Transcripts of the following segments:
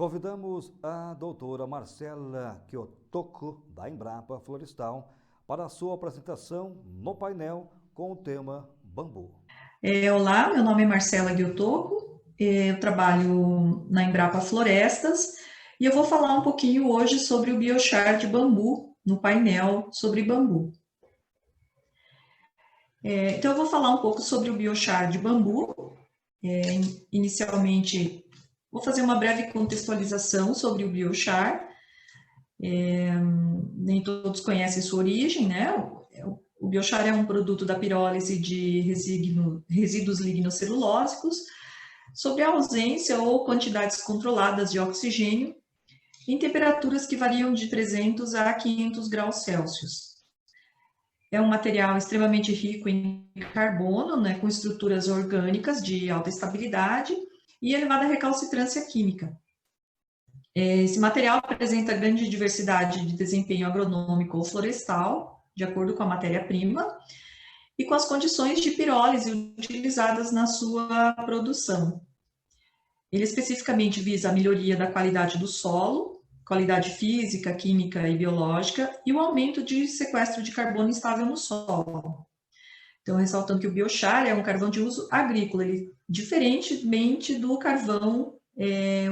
Convidamos a doutora Marcela Giottoco, da Embrapa Florestal, para a sua apresentação no painel com o tema bambu. Olá, meu nome é Marcela Giottoco, eu trabalho na Embrapa Florestas e eu vou falar um pouquinho hoje sobre o biochar de bambu, no painel sobre bambu. Então eu vou falar um pouco sobre o biochar de bambu. Inicialmente, vou fazer uma breve contextualização sobre o biochar. Nem todos conhecem sua origem, né? O biochar é um produto da pirólise de resíduos lignocelulósicos sobre a ausência ou quantidades controladas de oxigênio em temperaturas que variam de 300 a 500 graus Celsius. É um material extremamente rico em carbono, né, com estruturas orgânicas de alta estabilidade e elevada recalcitrância química. Esse material apresenta grande diversidade de desempenho agronômico ou florestal, de acordo com a matéria-prima, e com as condições de pirólise utilizadas na sua produção. Ele especificamente visa a melhoria da qualidade do solo, qualidade física, química e biológica, e o aumento de sequestro de carbono estável no solo. Então, ressaltando que o biochar é um carvão de uso agrícola, ele, diferentemente do carvão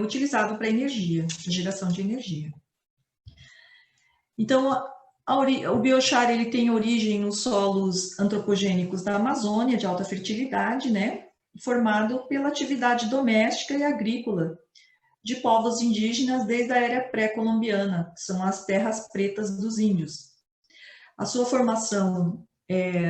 utilizado para energia, geração de energia. Então, o biochar ele tem origem nos solos antropogênicos da Amazônia, de alta fertilidade, né? Formado pela atividade doméstica e agrícola de povos indígenas desde a era pré-colombiana, que são as terras pretas dos índios. A sua formação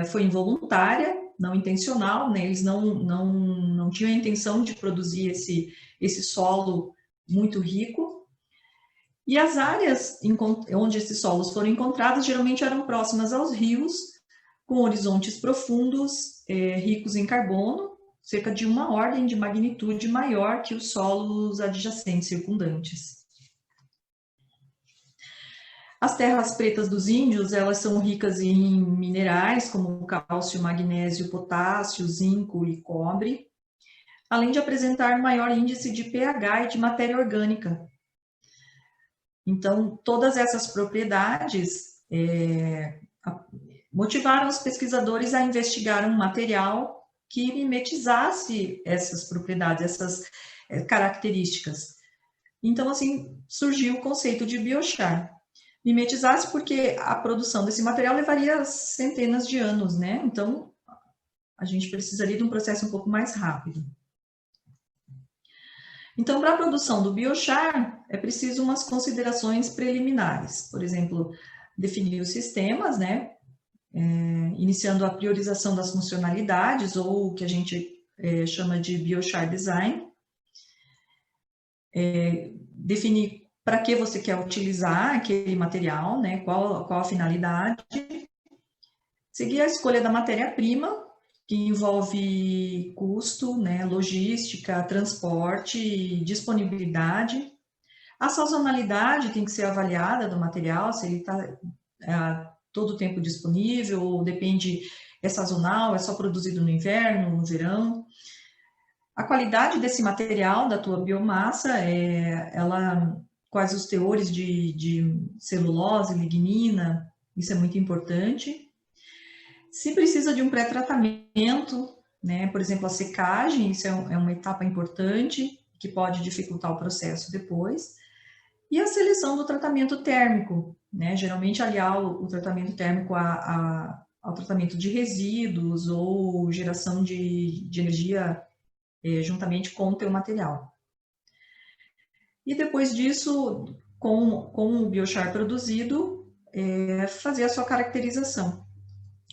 foi involuntária, não intencional, né? Eles não tinham a intenção de produzir esse solo muito rico. E as áreas onde esses solos foram encontrados geralmente eram próximas aos rios, com horizontes profundos, ricos em carbono, cerca de uma ordem de magnitude maior que os solos adjacentes circundantes. As terras pretas dos índios, elas são ricas em minerais como cálcio, magnésio, potássio, zinco e cobre, além de apresentar maior índice de pH e de matéria orgânica. Então, todas essas propriedades motivaram os pesquisadores a investigar um material que mimetizasse essas propriedades, essas características. Então, assim, surgiu o conceito de biochar. Mimetizasse porque a produção desse material levaria centenas de anos, né? Então, a gente precisaria de um processo um pouco mais rápido. Então, para a produção do biochar, é preciso umas considerações preliminares. Por exemplo, definir os sistemas, né? Iniciando a priorização das funcionalidades, ou o que a gente chama de biochar design. Definir para que você quer utilizar aquele material, né? Qual a finalidade. Seguir a escolha da matéria-prima, que envolve custo, né, logística, transporte, disponibilidade. A sazonalidade tem que ser avaliada do material, se ele está todo o tempo disponível, ou depende, é sazonal, é só produzido no inverno, no verão. A qualidade desse material, da tua biomassa, quais os teores de celulose, lignina, isso é muito importante. Se precisa de um pré-tratamento, né, por exemplo, a secagem, isso é uma etapa importante, que pode dificultar o processo depois. E a seleção do tratamento térmico, né, geralmente aliar o tratamento térmico ao tratamento de resíduos ou geração de energia juntamente com o teu material. E depois disso, com o biochar produzido, fazer a sua caracterização.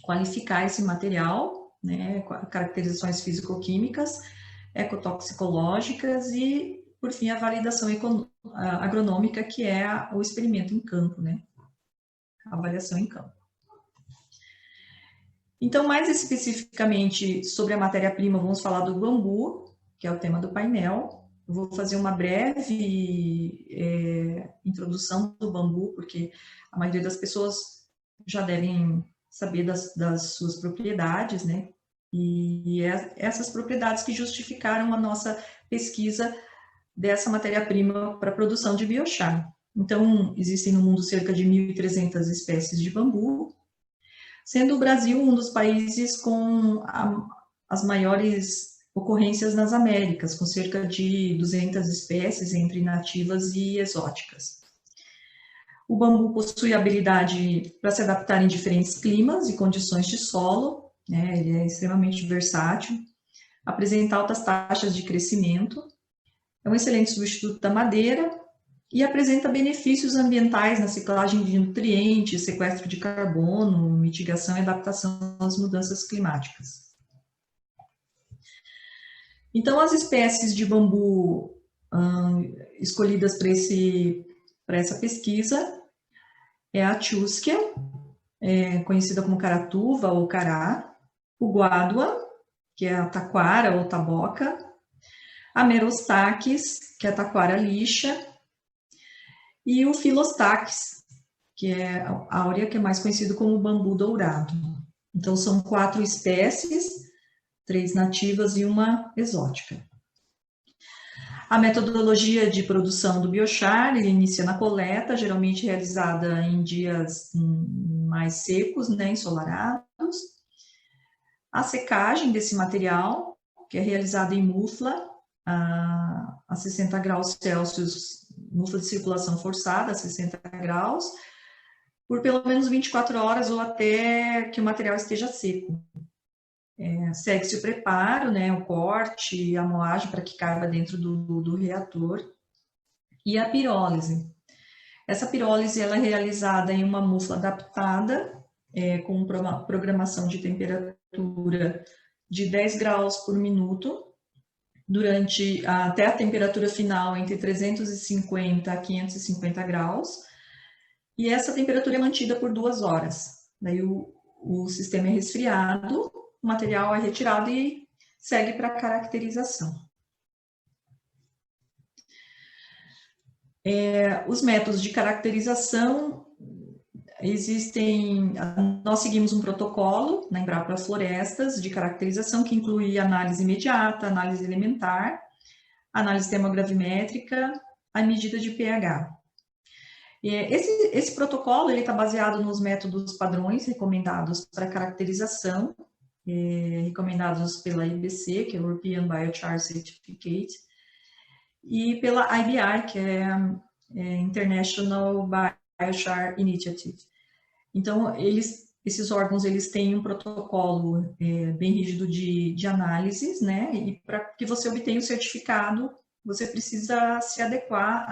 Qualificar esse material, né, caracterizações físico-químicas, ecotoxicológicas e, por fim, a validação agronômica, que é o experimento em campo, né, a avaliação em campo. Então, mais especificamente sobre a matéria-prima, vamos falar do bambu, que é o tema do painel. Eu vou fazer uma breve introdução do bambu, porque a maioria das pessoas já devem saber das suas propriedades, né? E essas propriedades que justificaram a nossa pesquisa dessa matéria-prima para a produção de biochar. Então, existem no mundo cerca de 1.300 espécies de bambu, sendo o Brasil um dos países com as maiores ocorrências nas Américas, com cerca de 200 espécies entre nativas e exóticas. O bambu possui habilidade para se adaptar em diferentes climas e condições de solo, né? Ele é extremamente versátil, apresenta altas taxas de crescimento, é um excelente substituto da madeira e apresenta benefícios ambientais na ciclagem de nutrientes, sequestro de carbono, mitigação e adaptação às mudanças climáticas. Então, as espécies de bambu escolhidas para essa pesquisa é a Chusquia, conhecida como caratuva ou cará, o guádua, que é a taquara ou taboca, a Merostaques, que é a taquara lixa, e o Filostaques, que é a áurea, que é mais conhecido como bambu dourado. Então, são 4 espécies, 3 nativas e uma exótica. A metodologia de produção do biochar, ele inicia na coleta, geralmente realizada em dias mais secos, né, ensolarados. A secagem desse material, que é realizada em mufla, a 60 graus Celsius, mufla de circulação forçada a 60 graus, por pelo menos 24 horas ou até que o material esteja seco. Segue-se o preparo, né, o corte, a moagem para que caiba dentro do reator, e a pirólise. Essa pirólise ela é realizada em uma mufla adaptada, com programação de temperatura de 10 graus por minuto, até a temperatura final entre 350 a 550 graus, e essa temperatura é mantida por 2 horas. Daí o sistema é resfriado, o material é retirado e segue para a caracterização. Os métodos de caracterização existem, nós seguimos um protocolo na Embrapa Florestas de caracterização que inclui análise imediata, análise elementar, análise termogravimétrica, a medida de pH. Esse protocolo está baseado nos métodos padrões recomendados para caracterização, recomendados pela IBC, que é o European Biochar Certificate, e pela IBR, que é International Biochar Initiative. Então, esses órgãos eles têm um protocolo bem rígido de análises, né? E para que você obtenha o certificado, você precisa se adequar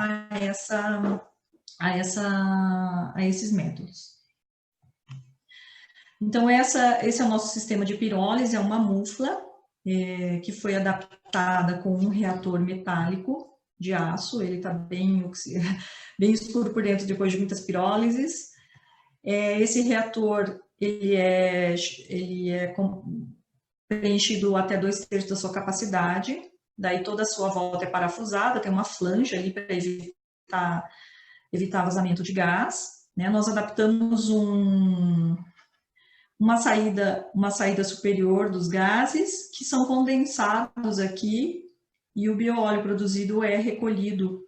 a esses métodos. Então, esse é o nosso sistema de pirólise, é uma mufla que foi adaptada com um reator metálico de aço, ele está bem escuro por dentro depois de muitas pirólises. Esse reator, ele é preenchido até 2/3 da sua capacidade, daí toda a sua volta é parafusada, tem uma flange ali para evitar vazamento de gás, né? Nós adaptamos uma saída superior dos gases, que são condensados aqui, e o bioóleo produzido é recolhido.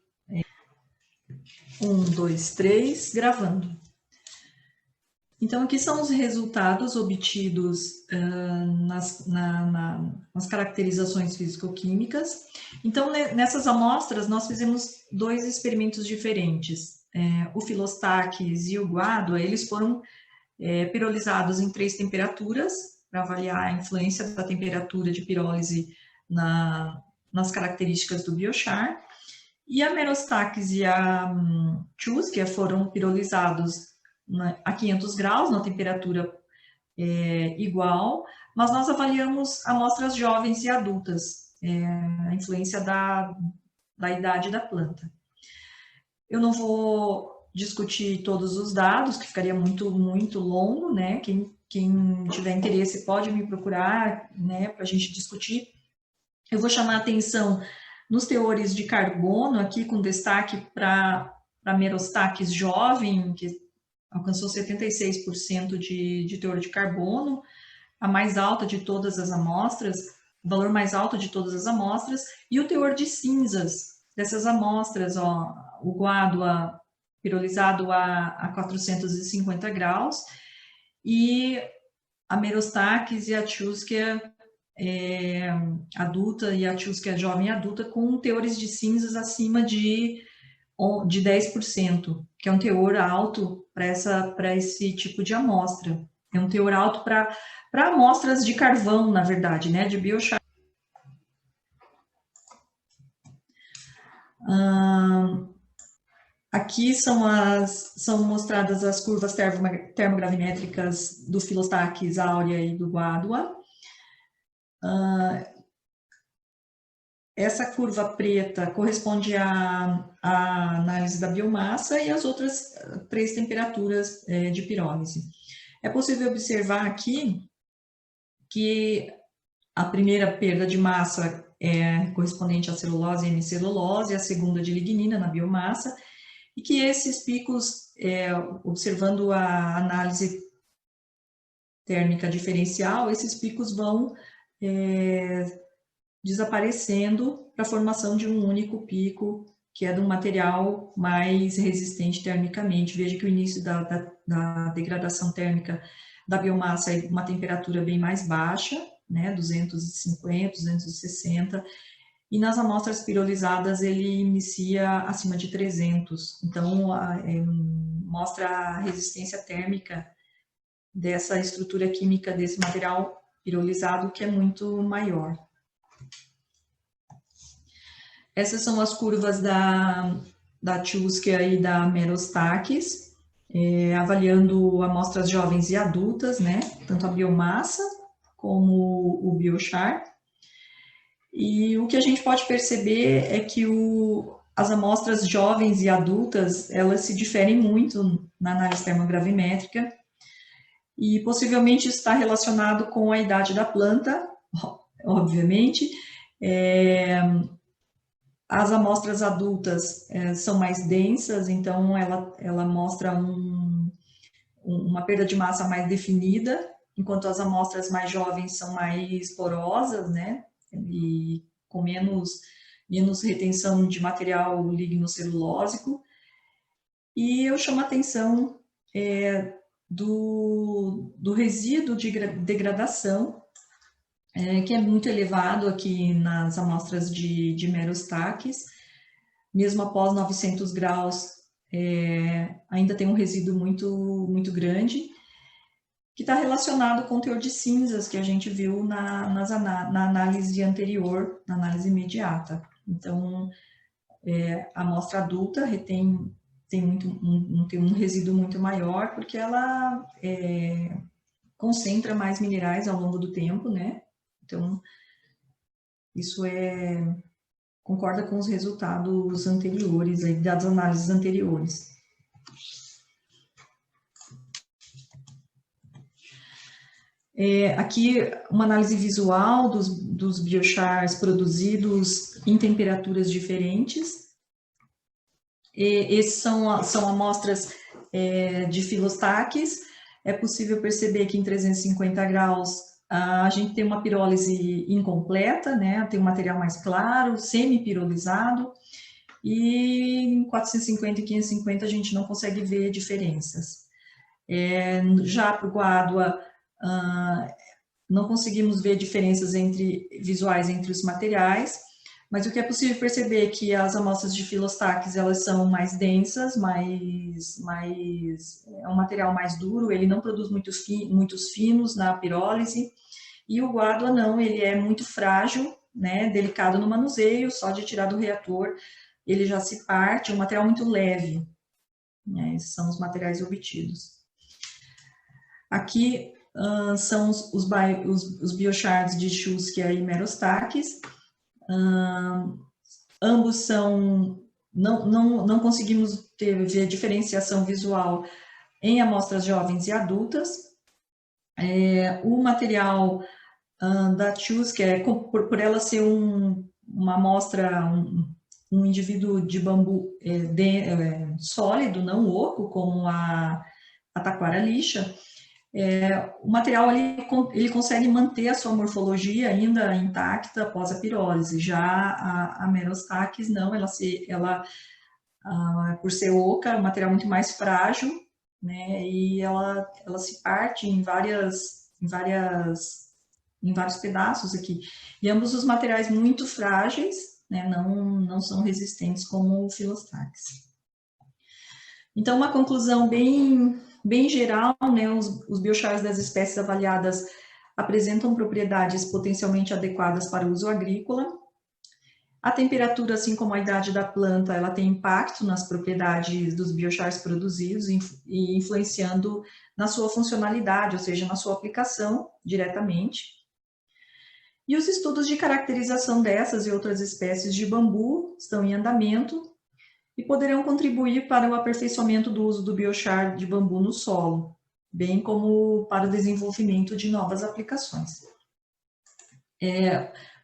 1, 2, 3, gravando. Então, aqui são os resultados obtidos nas caracterizações físico-químicas. Então, nessas amostras, nós fizemos 2 experimentos diferentes. O Filostaques e o guádua, eles foram pirolizados em 3 temperaturas, para avaliar a influência da temperatura de pirólise nas características do biochar. E a Merostaques e a Chusquia foram pirolizados a 500 graus, na temperatura igual, mas nós avaliamos amostras jovens e adultas, a influência da idade da planta. Eu não vou discutir todos os dados, que ficaria muito, muito longo, né? Quem tiver interesse pode me procurar, né, para a gente discutir. Eu vou chamar a atenção nos teores de carbono, aqui com destaque para Merostaques jovem, que alcançou 76% de teor de carbono, a mais alta de todas as amostras, o valor mais alto de todas as amostras, e o teor de cinzas, dessas amostras, ó, o guádua pirolizado a 450 graus, e a Merostaques e a Tchuskia adulta e a Tchuskia jovem adulta com teores de cinzas acima de 10%, que é um teor alto para esse tipo de amostra. É um teor alto para amostras de carvão, na verdade, né, de biochar. Aqui são mostradas as curvas termogravimétricas do Filostaques áurea e do guádua. Essa curva preta corresponde à análise da biomassa e as outras 3 temperaturas de pirólise. É possível observar aqui que a primeira perda de massa é correspondente à celulose e hemicelulose, a segunda de lignina na biomassa, e que esses picos, observando a análise térmica diferencial, esses picos vão desaparecendo para a formação de um único pico, que é de um material mais resistente termicamente. Veja que o início da degradação térmica da biomassa é uma temperatura bem mais baixa, né, 250, 260, e nas amostras pirolizadas ele inicia acima de 300. Então, mostra a resistência térmica dessa estrutura química desse material pirolizado, que é muito maior. Essas são as curvas da Tchuskia e da Merostaques, avaliando amostras jovens e adultas, né, tanto a biomassa como o biochar. E o que a gente pode perceber é que as amostras jovens e adultas, elas se diferem muito na análise termogravimétrica, e possivelmente está relacionado com a idade da planta, obviamente. As amostras adultas são mais densas, então ela mostra uma perda de massa mais definida, enquanto as amostras mais jovens são mais porosas, né, e com menos retenção de material lignocelulósico. E eu chamo a atenção do resíduo de degradação, que é muito elevado aqui nas amostras de Merostaques, mesmo após 900 graus, ainda tem um resíduo muito grande, que está relacionado com o teor de cinzas que a gente viu na análise anterior, na análise imediata. Então, a amostra adulta tem um resíduo muito maior, porque ela concentra mais minerais ao longo do tempo, né? Então, isso concorda com os resultados anteriores, das análises anteriores. Aqui, uma análise visual dos biochars produzidos em temperaturas diferentes. Esses são amostras de Filostaques. É possível perceber que em 350 graus a gente tem uma pirólise incompleta, né? Tem um material mais claro, semi-pirolizado, e em 450 e 550 a gente não consegue ver diferenças. Já para o guádua, não conseguimos ver diferenças visuais entre os materiais, mas o que é possível perceber é que as amostras de Filostaques, elas são mais densas, é um material mais duro, ele não produz muitos finos na pirólise, e o guádua não, ele é muito frágil, né, delicado no manuseio, só de tirar do reator ele já se parte, é um material muito leve, né, esses são os materiais obtidos. Aqui são os biochards de Tchuskia e Merostaques. Ambos são, não conseguimos ver diferenciação visual em amostras jovens e adultas. O material da Tchuskia, por ela ser uma amostra, um indivíduo de bambu sólido, não oco, como a taquara lixa, O material ele consegue manter a sua morfologia ainda intacta após a pirólise. Já a Merostax não, ela por ser oca, é um material muito mais frágil, né? E ela se parte em vários pedaços aqui. E ambos os materiais muito frágeis, né? Não são resistentes como o Filostrax. Então, uma conclusão bem geral, né? Os biochars das espécies avaliadas apresentam propriedades potencialmente adequadas para o uso agrícola. A temperatura, assim como a idade da planta, ela tem impacto nas propriedades dos biochars produzidos e influenciando na sua funcionalidade, ou seja, na sua aplicação diretamente. E os estudos de caracterização dessas e outras espécies de bambu estão em andamento e poderão contribuir para o aperfeiçoamento do uso do biochar de bambu no solo, bem como para o desenvolvimento de novas aplicações.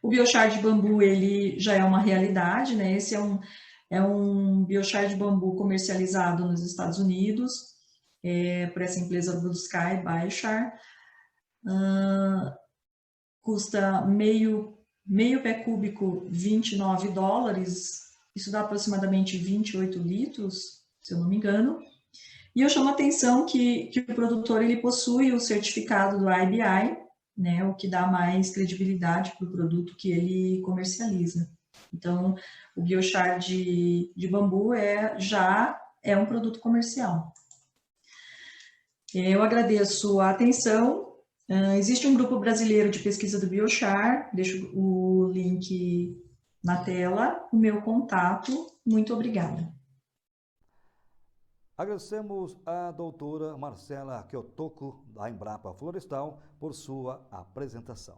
O biochar de bambu, ele já é uma realidade, né? Esse é um biochar de bambu comercializado nos Estados Unidos, por essa empresa Blue Sky Biochar. Custa meio pé cúbico $29, isso dá aproximadamente 28 litros, se eu não me engano. E eu chamo a atenção que o produtor ele possui o certificado do IBI, né, o que dá mais credibilidade para o produto que ele comercializa. Então, o biochar de bambu já é um produto comercial. Eu agradeço a atenção. Existe um grupo brasileiro de pesquisa do biochar, deixo o link na tela, o meu contato. Muito obrigada. Agradecemos à doutora Marcela Kiyotoko, da Embrapa Florestal, por sua apresentação.